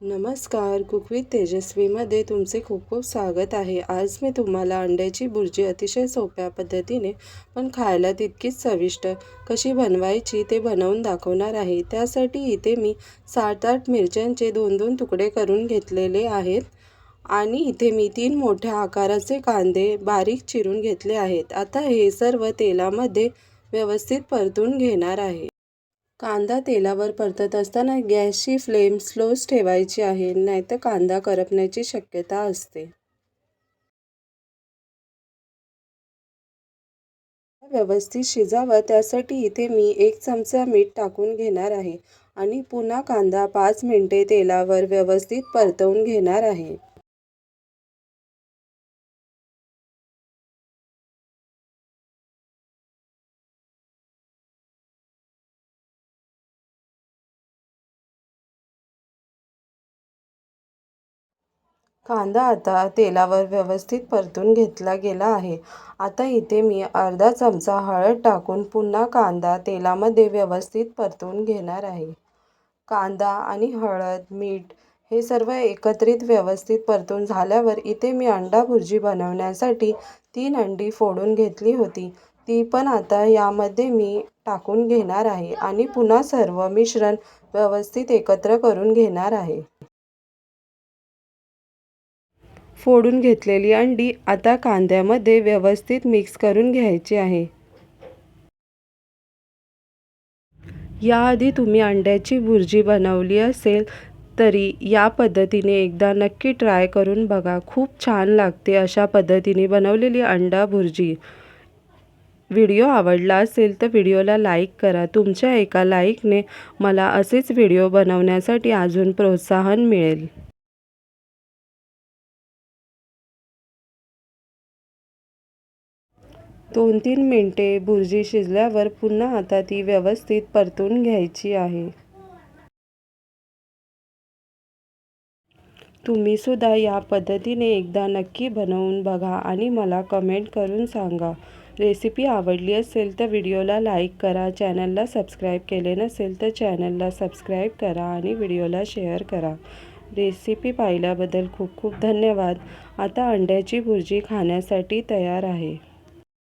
नमस्कार, cook with तेजस्वीमध्ये तुमचे खूप खूप स्वागत आहे. आज मी तुम्हाला अंड्याची बुर्जी अतिशय सोप्या पद्धतीने पण खायला तितकीच चविष्ट कशी बनवायची ते बनवून दाखवणार आहे. त्यासाठी इथे मी 7-8 मिरच्यांचे 2-2 तुकडे करून घेतलेले आहेत आणि इथे मी 3 मोठ्या आकाराचे कांदे बारीक चिरून घेतले आहेत. आता हे सर्व तेलामध्ये व्यवस्थित परतून घेणार आहे. कांदा तेलावर परतत असताना गॅसची फ्लेम स्लोच ठेवायची आहे, नाहीतर कांदा करपण्याची शक्यता असते. व्यवस्थित शिजावं त्यासाठी इथे मी 1 चमचा मीठ टाकून घेणार आहे आणि पुन्हा कांदा 5 मिनिटे तेलावर व्यवस्थित परतवून घेणार आहे. कांदा आता तेलावर व्यवस्थित परतून घेतला गेला आहे. आता इथे मी अर्धा चमचा हळद टाकून पुन्हा कांदा तेलामध्ये व्यवस्थित परतून घेणार आहे. कांदा आणि हळद, मीठ हे सर्व एकत्रित व्यवस्थित परतून झाल्यावर इथे मी अंडा भुर्जी बनवण्यासाठी 3 अंडी फोडून घेतली होती. ती पण आता यामध्ये मी टाकून घेणार आहे आणि पुन्हा सर्व मिश्रण व्यवस्थित एकत्र करून घेणार आहे. फोडून घेतलेली अंडी आता कांद्यामध्ये व्यवस्थित मिक्स करून घ्यायची आहे. याआधी तुम्ही अंड्याची भुर्जी बनवली असेल तरी या पद्धतीने एकदा नक्की ट्राय करून बघा. खूप छान लागते अशा पद्धतीने बनवलेली अंडा भुर्जी. व्हिडिओ आवडला असेल तर व्हिडिओला लाईक करा. तुमच्या एका लाईकने मला असेच व्हिडिओ बनवण्यासाठी अजून प्रोत्साहन मिळेल. 2-3 मिनिटे भुर्जी शिजल्यावर पुन्हा आता ती व्यवस्थित परतून घ्यायची आहे. तुम्ही सुद्धा या पद्धतीने एकदा नक्की बनवून बघा आणि मला कमेंट करून सांगा. रेसिपी आवडली असेल तर व्हिडिओला लाईक करा. चॅनलला सबस्क्राईब केले नसेल तर चॅनलला सबस्क्राईब करा आणि व्हिडिओला शेअर करा. रेसिपी पाहिल्याबद्दल खूप खूप धन्यवाद. आता अंड्याची भुर्जी खाण्यासाठी तयार आहे.